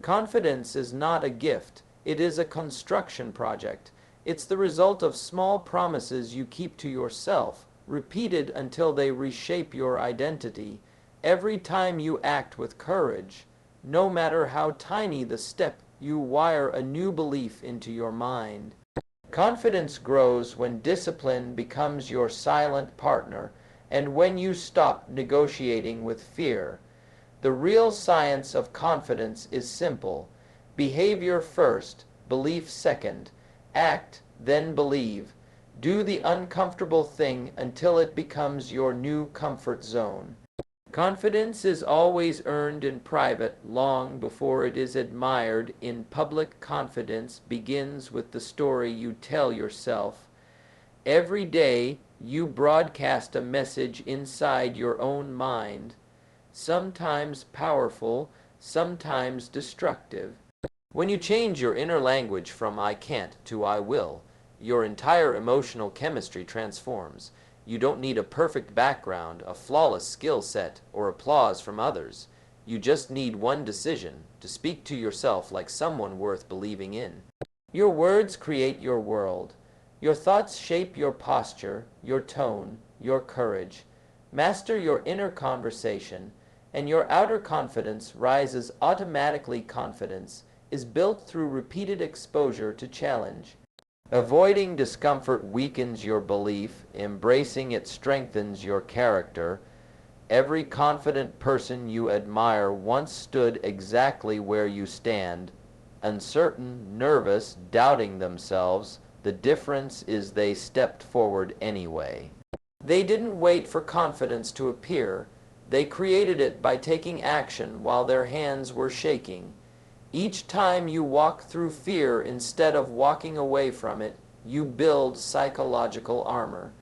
Confidence is not a gift, it is a construction project. It's the result of small promises you keep to yourself, repeated until they reshape your identity. Every time you act with courage, no matter how tiny the step, you wire a new belief into your mind. Confidence grows when discipline becomes your silent partner and when you stop negotiating with fear. The real science of confidence is simple. Behavior first, belief second. Act, then believe. Do the uncomfortable thing until it becomes your new comfort zone. Confidence is always earned in private long before it is admired in public. Confidence begins with the story you tell yourself. Every day you broadcast a message inside your own mind, sometimes powerful, sometimes destructive. When you change your inner language from I can't to I will, your entire emotional chemistry transforms. You don't need a perfect background, a flawless skill set, or applause from others. You just need one decision, to speak to yourself like someone worth believing in. Your words create your world. Your thoughts shape your posture, your tone, your courage. Master your inner conversation, and your outer confidence rises automatically. Confidence is built through repeated exposure to challenge. Avoiding discomfort weakens your belief, embracing it strengthens your character. Every confident person you admire once stood exactly where you stand, uncertain, nervous, doubting themselves. The difference is they stepped forward anyway. They didn't wait for confidence to appear. They created it by taking action while their hands were shaking. Each time you walk through fear instead of walking away from it, you build psychological armor.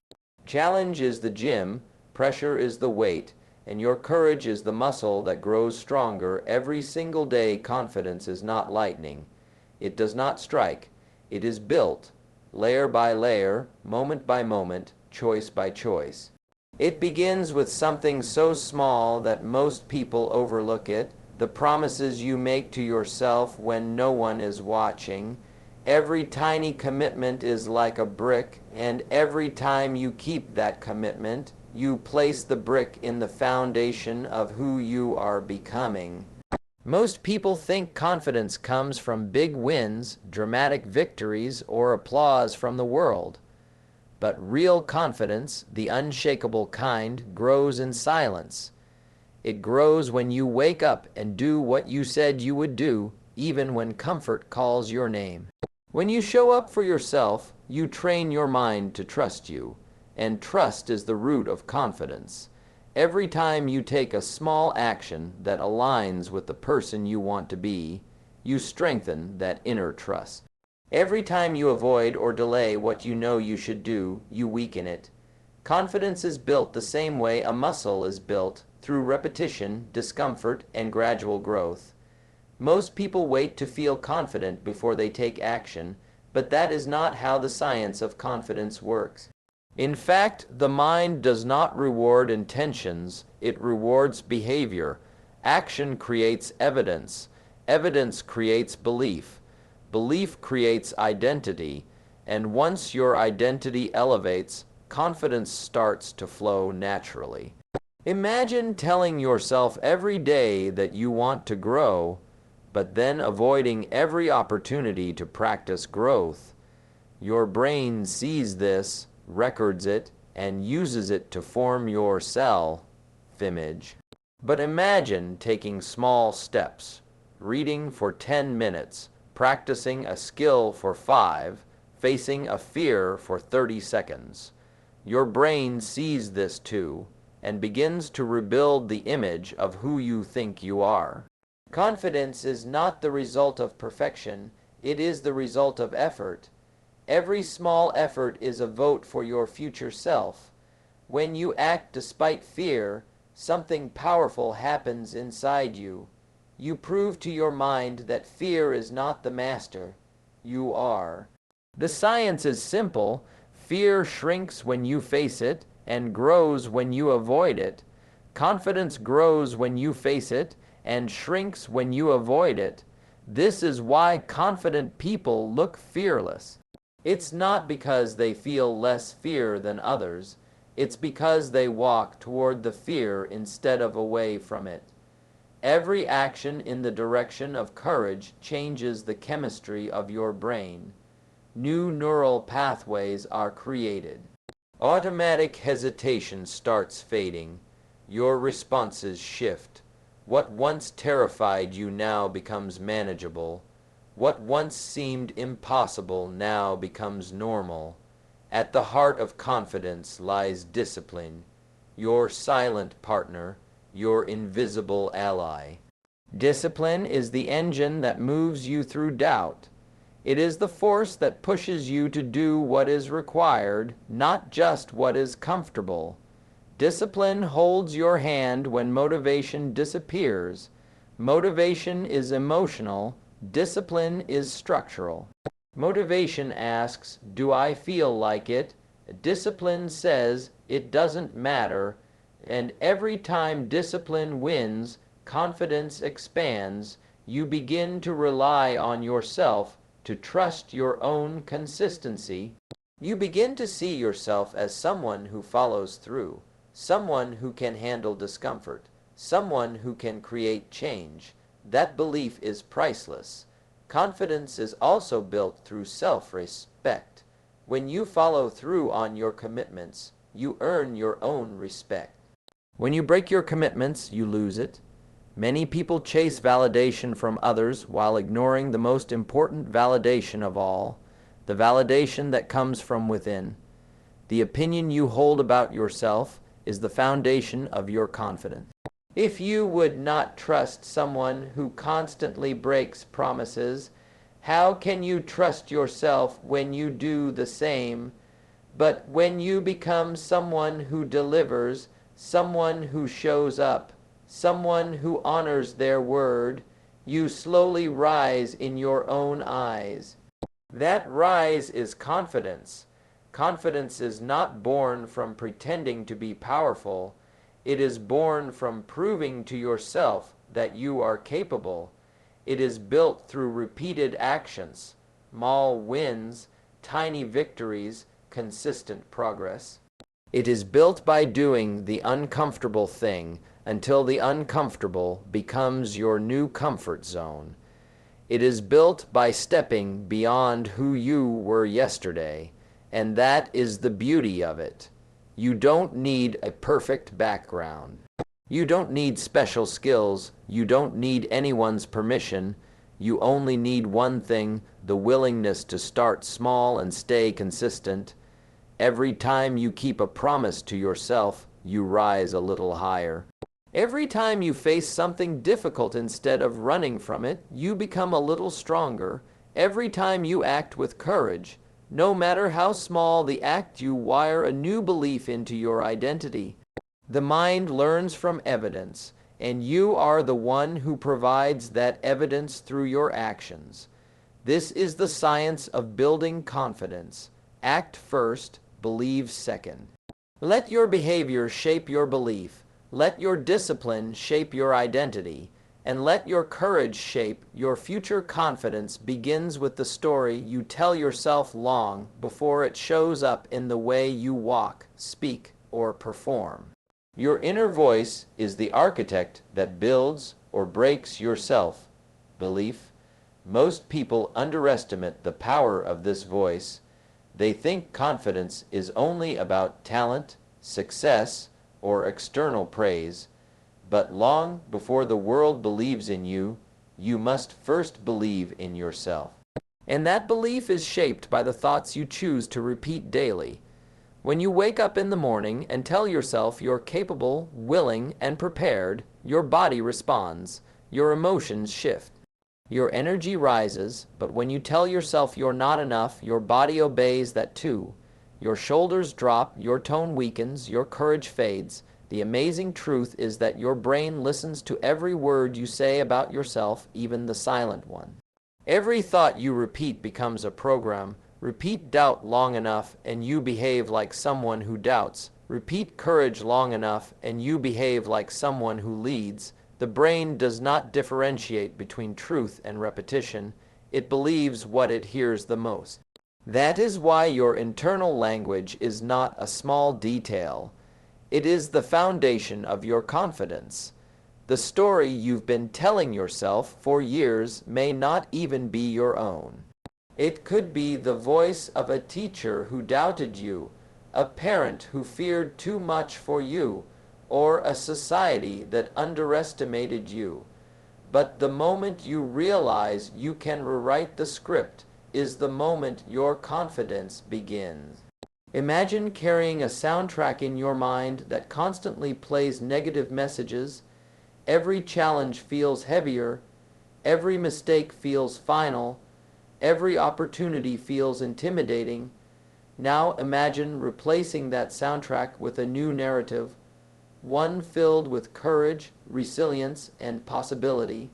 Challenge is the gym, pressure is the weight, and your courage is the muscle that grows stronger every single day. Confidence is not lightning. It does not strike. It is built, layer by layer, moment by moment, choice by choice. It begins with something so small that most people overlook it. The promises you make to yourself when no one is watching. Every tiny commitment is like a brick, and every time you keep that commitment, you place the brick in the foundation of who you are becoming. Most people think confidence comes from big wins, dramatic victories, or applause from the world. But real confidence, the unshakable kind, grows in silence. It grows when you wake up and do what you said you would do, even when comfort calls your name. When you show up for yourself, you train your mind to trust you, and trust is the root of confidence. Every time you take a small action that aligns with the person you want to be, you strengthen that inner trust. Every time you avoid or delay what you know you should do, you weaken it. Confidence is built the same way a muscle is built, through repetition, discomfort, and gradual growth. Most people wait to feel confident before they take action, but that is not how the science of confidence works. In fact, the mind does not reward intentions, it rewards behavior. Action creates evidence. Evidence creates belief. Belief creates identity. And once your identity elevates, confidence starts to flow naturally. Imagine telling yourself every day that you want to grow, but then avoiding every opportunity to practice growth. Your brain sees this, records it, and uses it to form your self-image. But imagine taking small steps, reading for 10 minutes, practicing a skill for 5, facing a fear for 30 seconds. Your brain sees this too, and begins to rebuild the image of who you think you are. Confidence is not the result of perfection, it is the result of effort. Every small effort is a vote for your future self. When you act despite fear, something powerful happens inside you. You prove to your mind that fear is not the master. You are. The science is simple. Fear shrinks when you face it, and grows when you avoid it. Confidence grows when you face it, and shrinks when you avoid it. This is why confident people look fearless. It's not because they feel less fear than others. It's because they walk toward the fear instead of away from it. Every action in the direction of courage changes the chemistry of your brain. New neural pathways are created. Automatic hesitation starts fading. Your responses shift. What once terrified you now becomes manageable. What once seemed impossible now becomes normal. At the heart of confidence lies discipline, your silent partner, your invisible ally. Discipline is the engine that moves you through doubt. It is the force that pushes you to do what is required, not just what is comfortable. Discipline holds your hand when motivation disappears. Motivation is emotional, discipline is structural. Motivation asks, do I feel like it? Discipline says, it doesn't matter. And every time discipline wins, confidence expands. You begin to rely on yourself, to trust your own consistency. You begin to see yourself as someone who follows through, someone who can handle discomfort, someone who can create change. That belief is priceless. Confidence is also built through self-respect. When you follow through on your commitments, you earn your own respect. When you break your commitments, you lose it. Many people chase validation from others while ignoring the most important validation of all, the validation that comes from within. The opinion you hold about yourself is the foundation of your confidence. If you would not trust someone who constantly breaks promises, how can you trust yourself when you do the same? But when you become someone who delivers, someone who shows up, someone who honors their word, you slowly rise in your own eyes. That rise is confidence. Confidence is not born from pretending to be powerful. It is born from proving to yourself that you are capable. It is built through repeated actions, small wins, tiny victories, consistent progress. It is built by doing the uncomfortable thing until the uncomfortable becomes your new comfort zone. It is built by stepping beyond who you were yesterday, and that is the beauty of it. You don't need a perfect background. You don't need special skills. You don't need anyone's permission. You only need one thing, the willingness to start small and stay consistent. Every time you keep a promise to yourself, you rise a little higher. Every time you face something difficult instead of running from it, you become a little stronger. Every time you act with courage, no matter how small the act, you wire a new belief into your identity. The mind learns from evidence, and you are the one who provides that evidence through your actions. This is the science of building confidence. Act first, believe second. Let your behavior shape your belief. Let your discipline shape your identity. And let your courage shape your future. Confidence begins with the story you tell yourself long before it shows up in the way you walk, speak, or perform. Your inner voice is the architect that builds or breaks your self-belief. Most people underestimate the power of this voice. They think confidence is only about talent, success, or external praise. But long before the world believes in you, you must first believe in yourself. And that belief is shaped by the thoughts you choose to repeat daily. When you wake up in the morning and tell yourself you're capable, willing, and prepared, your body responds. Your emotions shift. Your energy rises, but when you tell yourself you're not enough, your body obeys that too. Your shoulders drop, your tone weakens, your courage fades. The amazing truth is that your brain listens to every word you say about yourself, even the silent one. Every thought you repeat becomes a program. Repeat doubt long enough, and you behave like someone who doubts. Repeat courage long enough, and you behave like someone who leads. The brain does not differentiate between truth and repetition. It believes what it hears the most. That is why your internal language is not a small detail. It is the foundation of your confidence. The story you've been telling yourself for years may not even be your own. It could be the voice of a teacher who doubted you, a parent who feared too much for you, or a society that underestimated you. But the moment you realize you can rewrite the script is the moment your confidence begins. Imagine carrying a soundtrack in your mind that constantly plays negative messages. Every challenge feels heavier, every mistake feels final, every opportunity feels intimidating. Now imagine replacing that soundtrack with a new narrative, one filled with courage, resilience, and possibility.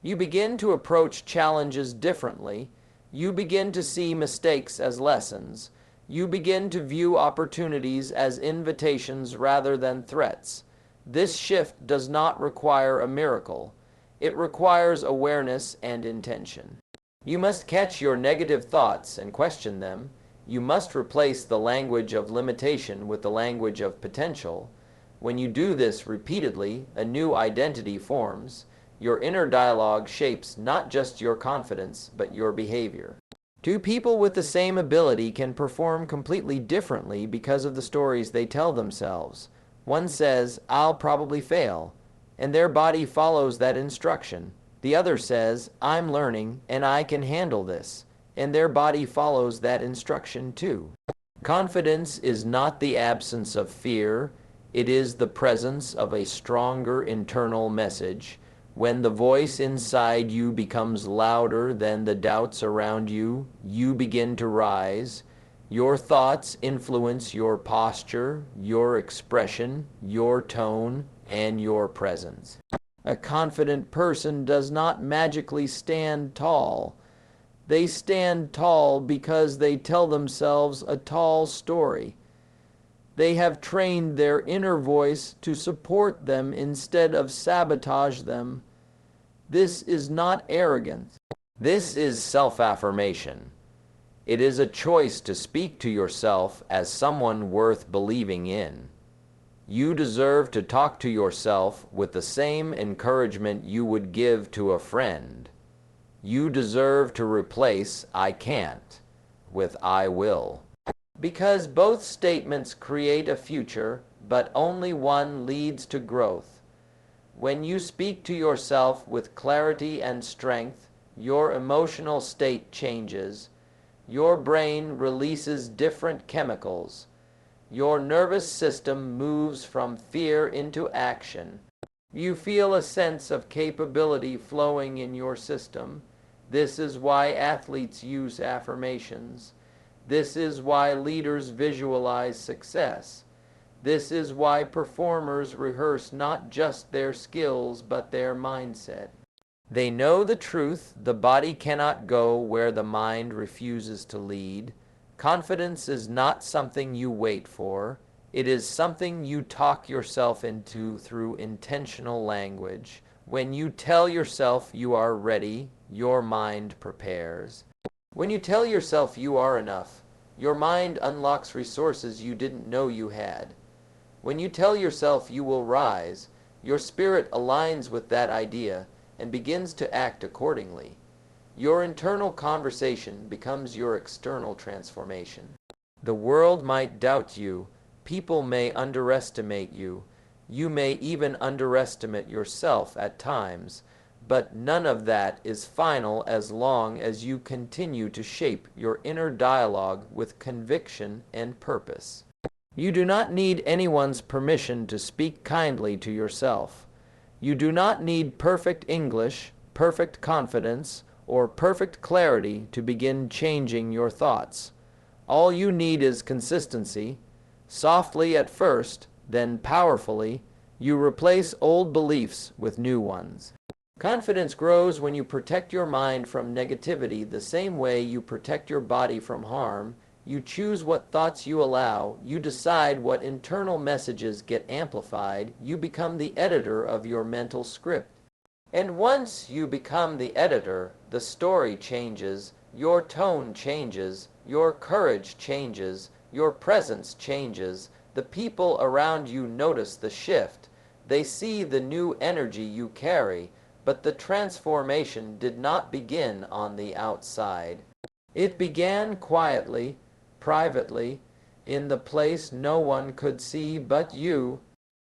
You begin to approach challenges differently. You begin to see mistakes as lessons. You begin to view opportunities as invitations rather than threats. This shift does not require a miracle. It requires awareness and intention. You must catch your negative thoughts and question them. You must replace the language of limitation with the language of potential. When you do this repeatedly, a new identity forms. Your inner dialogue shapes not just your confidence, but your behavior. Two people with the same ability can perform completely differently because of the stories they tell themselves. One says, "I'll probably fail," and their body follows that instruction. The other says, "I'm learning and I can handle this," and their body follows that instruction too. Confidence is not the absence of fear. It is the presence of a stronger internal message. When the voice inside you becomes louder than the doubts around you, you begin to rise. Your thoughts influence your posture, your expression, your tone, and your presence. A confident person does not magically stand tall. They stand tall because they tell themselves a tall story. They have trained their inner voice to support them instead of sabotage them. This is not arrogance. This is self-affirmation. It is a choice to speak to yourself as someone worth believing in. You deserve to talk to yourself with the same encouragement you would give to a friend. You deserve to replace "I can't" with "I will." Because both statements create a future, but only one leads to growth. When you speak to yourself with clarity and strength, your emotional state changes. Your brain releases different chemicals. Your nervous system moves from fear into action. You feel a sense of capability flowing in your system. This is why athletes use affirmations. This is why leaders visualize success. This is why performers rehearse not just their skills, but their mindset. They know the truth: the body cannot go where the mind refuses to lead. Confidence is not something you wait for. It is something you talk yourself into through intentional language. When you tell yourself you are ready, your mind prepares. When you tell yourself you are enough, your mind unlocks resources you didn't know you had. When you tell yourself you will rise, your spirit aligns with that idea and begins to act accordingly. Your internal conversation becomes your external transformation. The world might doubt you. People may underestimate you. You may even underestimate yourself at times. But none of that is final as long as you continue to shape your inner dialogue with conviction and purpose. You do not need anyone's permission to speak kindly to yourself. You do not need perfect English, perfect confidence, or perfect clarity to begin changing your thoughts. All you need is consistency. Softly at first, then powerfully, you replace old beliefs with new ones. Confidence grows when you protect your mind from negativity the same way you protect your body from harm. You choose what thoughts you allow. You decide what internal messages get amplified. You become the editor of your mental script. And once you become the editor, the story changes, your tone changes, your courage changes, your presence changes. The people around you notice the shift. They see the new energy you carry, but the transformation did not begin on the outside. It began quietly, privately, in the place no one could see but you.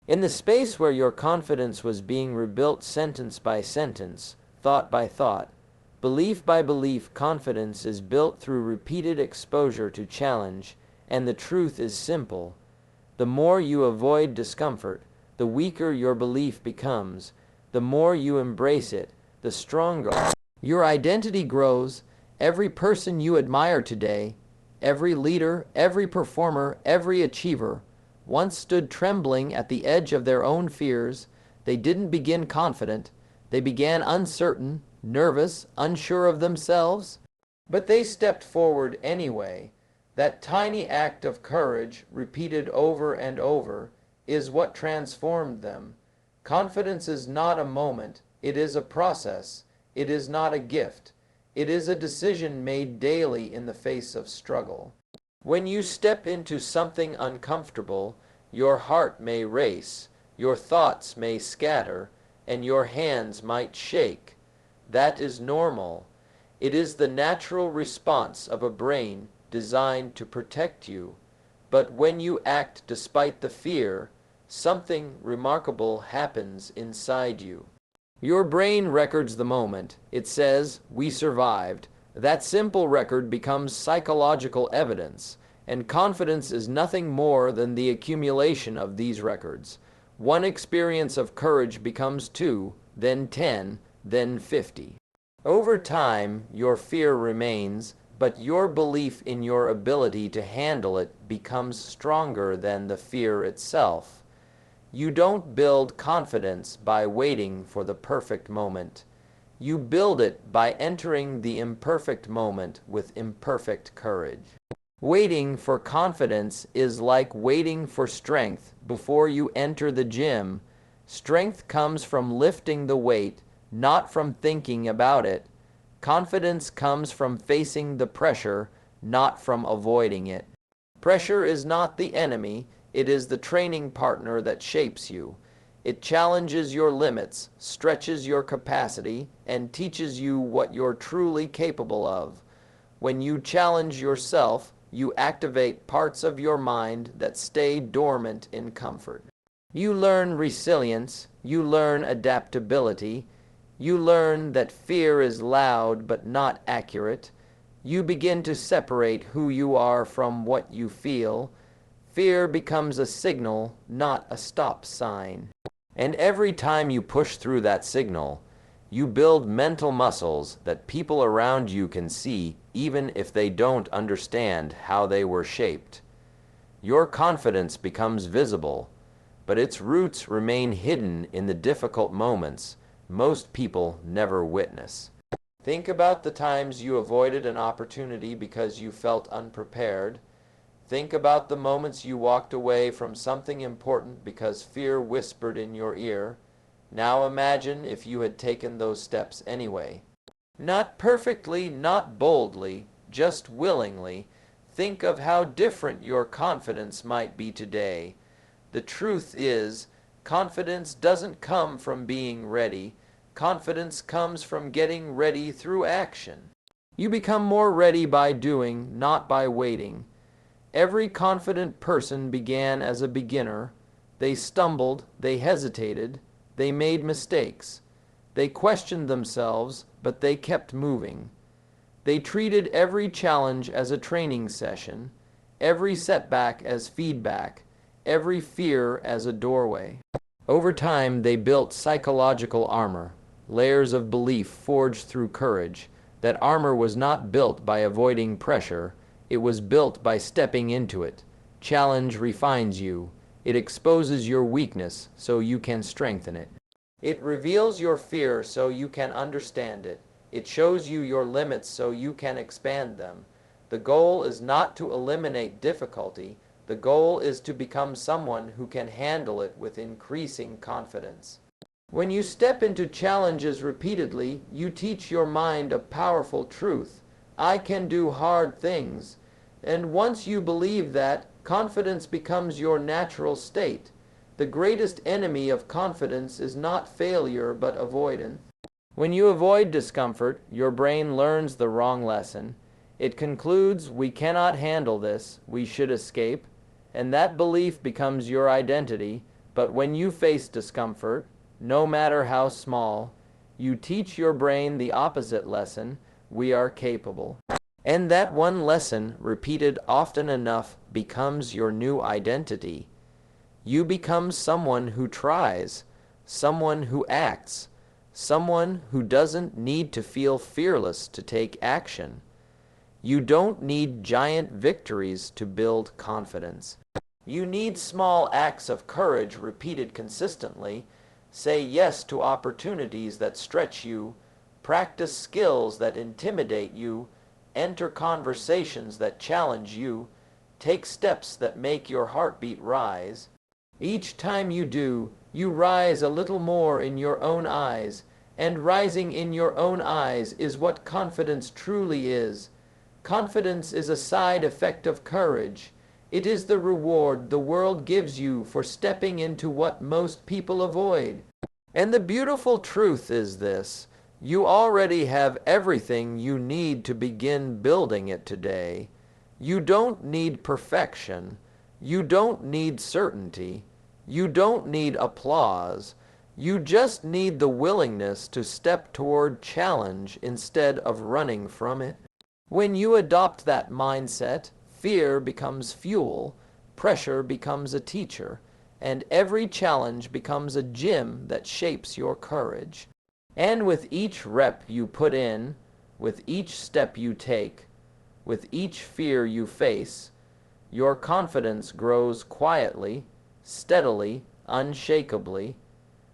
In the space where your confidence was being rebuilt sentence by sentence, thought by thought, belief by belief. Confidence is built through repeated exposure to challenge, and the truth is simple. The more you avoid discomfort, the weaker your belief becomes. The more you embrace it, the stronger your identity grows. Every person you admire today, every leader, every performer, every achiever, once stood trembling at the edge of their own fears. They didn't begin confident. They began uncertain, nervous, unsure of themselves. But they stepped forward anyway. That tiny act of courage, repeated over and over, is what transformed them. Confidence is not a moment. It is a process. It is not a gift. It is a decision made daily in the face of struggle. When you step into something uncomfortable, your heart may race, your thoughts may scatter, and your hands might shake. That is normal. It is the natural response of a brain designed to protect you. But when you act despite the fear, something remarkable happens inside you. Your brain records the moment. It says, "We survived." That simple record becomes psychological evidence, and confidence is nothing more than the accumulation of these records. One experience of courage becomes 2, then 10, then 50. Over time, your fear remains, but your belief in your ability to handle it becomes stronger than the fear itself. You don't build confidence by waiting for the perfect moment. You build it by entering the imperfect moment with imperfect courage. Waiting for confidence is like waiting for strength before you enter the gym. Strength comes from lifting the weight, not from thinking about it. Confidence comes from facing the pressure, not from avoiding it. Pressure is not the enemy. It is the training partner that shapes you. It challenges your limits, stretches your capacity, and teaches you what you're truly capable of. When you challenge yourself, you activate parts of your mind that stay dormant in comfort. You learn resilience, you learn adaptability, you learn that fear is loud but not accurate. You begin to separate who you are from what you feel. Fear becomes a signal, not a stop sign. And every time you push through that signal, you build mental muscles that people around you can see, even if they don't understand how they were shaped. Your confidence becomes visible, but its roots remain hidden in the difficult moments most people never witness. Think about the times you avoided an opportunity because you felt unprepared. Think about the moments you walked away from something important because fear whispered in your ear. Now imagine if you had taken those steps anyway. Not perfectly, not boldly, just willingly. Think of how different your confidence might be today. The truth is, confidence doesn't come from being ready. Confidence comes from getting ready through action. You become more ready by doing, not by waiting. Every confident person began as a beginner. They stumbled, they hesitated, they made mistakes. They questioned themselves, but they kept moving. They treated every challenge as a training session, every setback as feedback, every fear as a doorway. Over time, they built psychological armor, layers of belief forged through courage. That armor was not built by avoiding pressure. It was built by stepping into it. Challenge refines you. It exposes your weakness so you can strengthen it. It reveals your fear so you can understand it. It shows you your limits so you can expand them. The goal is not to eliminate difficulty. The goal is to become someone who can handle it with increasing confidence. When you step into challenges repeatedly, you teach your mind a powerful truth. I can do hard things. And once you believe that, confidence becomes your natural state. The greatest enemy of confidence is not failure, but avoidance. When you avoid discomfort, your brain learns the wrong lesson. It concludes, we cannot handle this, we should escape, and that belief becomes your identity. But when you face discomfort, no matter how small, you teach your brain the opposite lesson, we are capable. And that one lesson, repeated often enough, becomes your new identity. You become someone who tries, someone who acts, someone who doesn't need to feel fearless to take action. You don't need giant victories to build confidence. You need small acts of courage repeated consistently. Say yes to opportunities that stretch you, practice skills that intimidate you, enter conversations that challenge you, take steps that make your heartbeat rise. Each time you do, you rise a little more in your own eyes, and rising in your own eyes is what confidence truly is. Confidence is a side effect of courage. It is the reward the world gives you for stepping into what most people avoid. And the beautiful truth is this: you already have everything you need to begin building it today. You don't need perfection. You don't need certainty. You don't need applause. You just need the willingness to step toward challenge instead of running from it. When you adopt that mindset, fear becomes fuel, pressure becomes a teacher, and every challenge becomes a gym that shapes your courage. And with each rep you put in, with each step you take, with each fear you face, your confidence grows quietly, steadily, unshakably,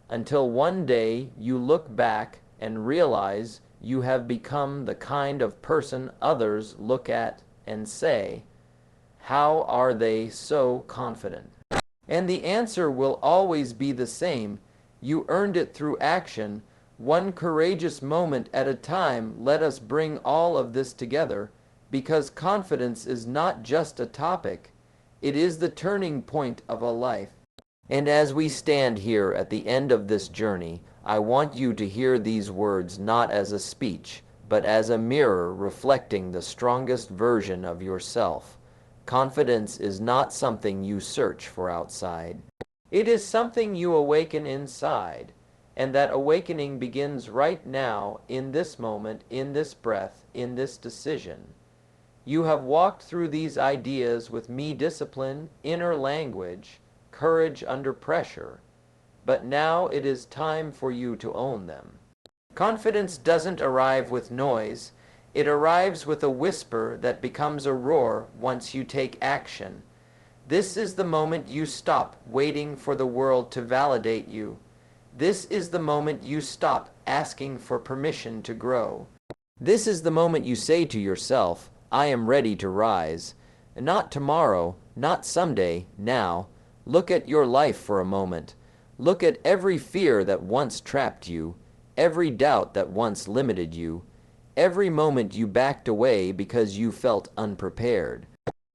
until one day you look back and realize you have become the kind of person others look at and say, "How are they so confident?" And the answer will always be the same. You earned it through action. One courageous moment at a time. Let us bring all of this together, because confidence is not just a topic. It is the turning point of a life. And as we stand here at the end of this journey, I want you to hear these words not as a speech, but as a mirror reflecting the strongest version of yourself. Confidence is not something you search for outside. It is something you awaken inside, and that awakening begins right now, in this moment, in this breath, in this decision. You have walked through these ideas with me: discipline, inner language, courage under pressure. But now it is time for you to own them. Confidence doesn't arrive with noise. It arrives with a whisper that becomes a roar once you take action. This is the moment you stop waiting for the world to validate you. This is the moment you stop asking for permission to grow. This is the moment you say to yourself, I am ready to rise. Not tomorrow, not someday, now. Look at your life for a moment. Look at every fear that once trapped you, every doubt that once limited you, every moment you backed away because you felt unprepared.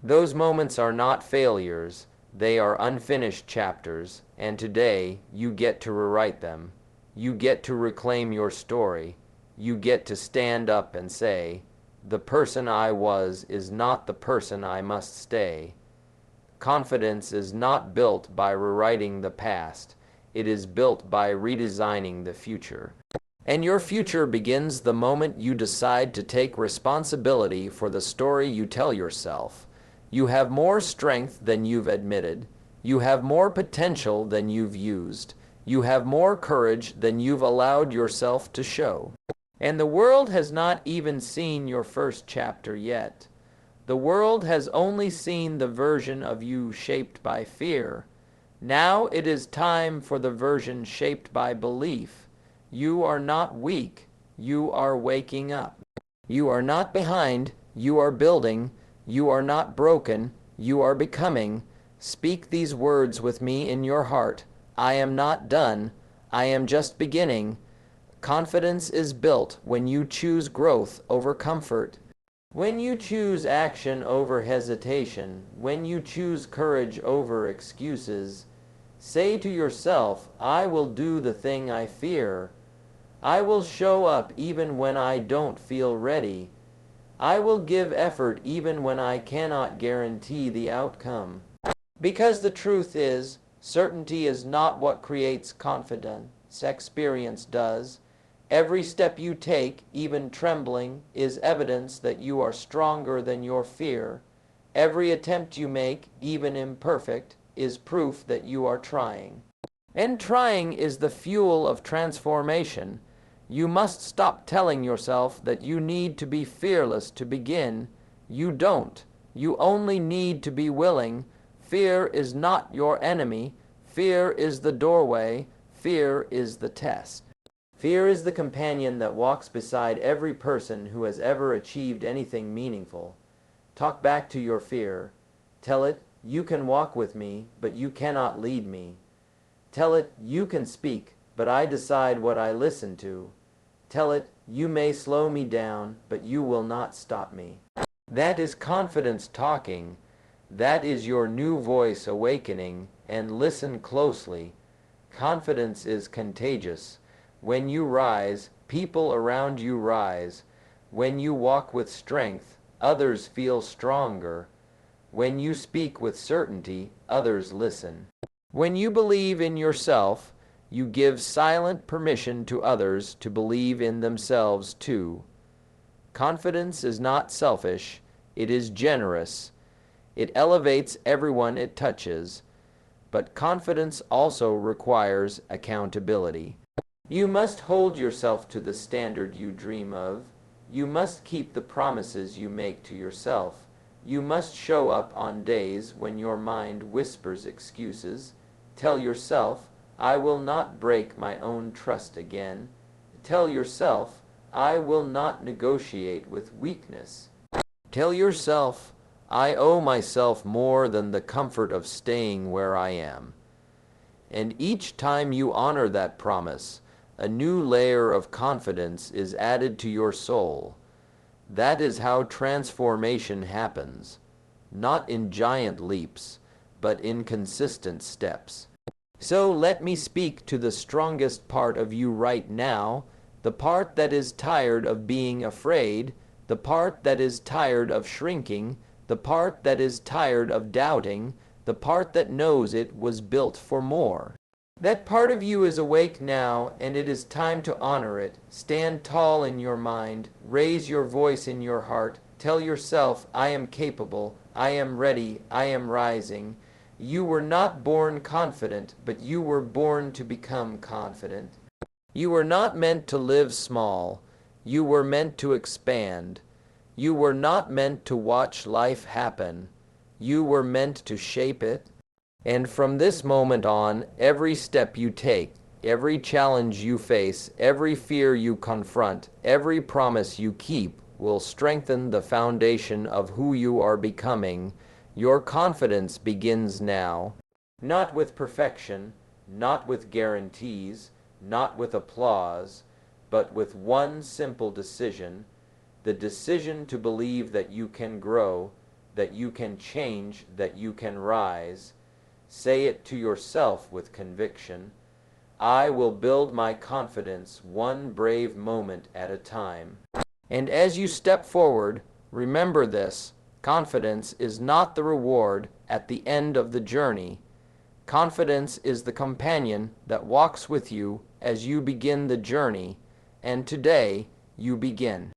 Those moments are not failures, they are unfinished chapters, and today you get to rewrite them. You get to reclaim your story. You get to stand up and say, the person I was is not the person I must stay. Confidence is not built by rewriting the past. It is built by redesigning the future. And your future begins the moment you decide to take responsibility for the story you tell yourself. You have more strength than you've admitted. You have more potential than you've used. You have more courage than you've allowed yourself to show. And the world has not even seen your first chapter yet. The world has only seen the version of you shaped by fear. Now it is time for the version shaped by belief. You are not weak. You are waking up. You are not behind. You are building. You are not broken. You are becoming. Speak these words with me in your heart. I am not done. I am just beginning. Confidence is built when you choose growth over comfort. When you choose action over hesitation, when you choose courage over excuses, say to yourself, I will do the thing I fear. I will show up even when I don't feel ready. I will give effort even when I cannot guarantee the outcome. Because the truth is, certainty is not what creates confidence. Experience does. Every step you take, even trembling, is evidence that you are stronger than your fear. Every attempt you make, even imperfect, is proof that you are trying. And trying is the fuel of transformation. You must stop telling yourself that you need to be fearless to begin. You don't. You only need to be willing. Fear is not your enemy. Fear is the doorway. Fear is the test. Fear is the companion that walks beside every person who has ever achieved anything meaningful. Talk back to your fear. Tell it, you can walk with me, but you cannot lead me. Tell it, you can speak, but I decide what I listen to. Tell it, you may slow me down, but you will not stop me. That is confidence talking. That is your new voice awakening, and listen closely. Confidence is contagious. When you rise, people around you rise. When you walk with strength, others feel stronger. When you speak with certainty, others listen. When you believe in yourself, you give silent permission to others to believe in themselves too. Confidence is not selfish, it is generous. It elevates everyone it touches. But confidence also requires accountability. You must hold yourself to the standard you dream of. You must keep the promises you make to yourself. You must show up on days when your mind whispers excuses. Tell yourself, I will not break my own trust again. Tell yourself, I will not negotiate with weakness. Tell yourself, I owe myself more than the comfort of staying where I am. And each time you honor that promise, a new layer of confidence is added to your soul. That is how transformation happens, not in giant leaps, but in consistent steps. So let me speak to the strongest part of you right now, the part that is tired of being afraid, the part that is tired of shrinking, the part that is tired of doubting, the part that knows it was built for more. That part of you is awake now, and it is time to honor it. Stand tall in your mind, raise your voice in your heart, tell yourself, I am capable, I am ready, I am rising. You were not born confident, but you were born to become confident. You were not meant to live small, you were meant to expand. You were not meant to watch life happen, you were meant to shape it. And from this moment on, every step you take, every challenge you face, every fear you confront, every promise you keep will strengthen the foundation of who you are becoming. Your confidence begins now, not with perfection, not with guarantees, not with applause, but with one simple decision, the decision to believe that you can grow, that you can change, that you can rise. Say it to yourself with conviction. I will build my confidence one brave moment at a time. And as you step forward, remember this. Confidence is not the reward at the end of the journey. Confidence is the companion that walks with you as you begin the journey. And today, you begin.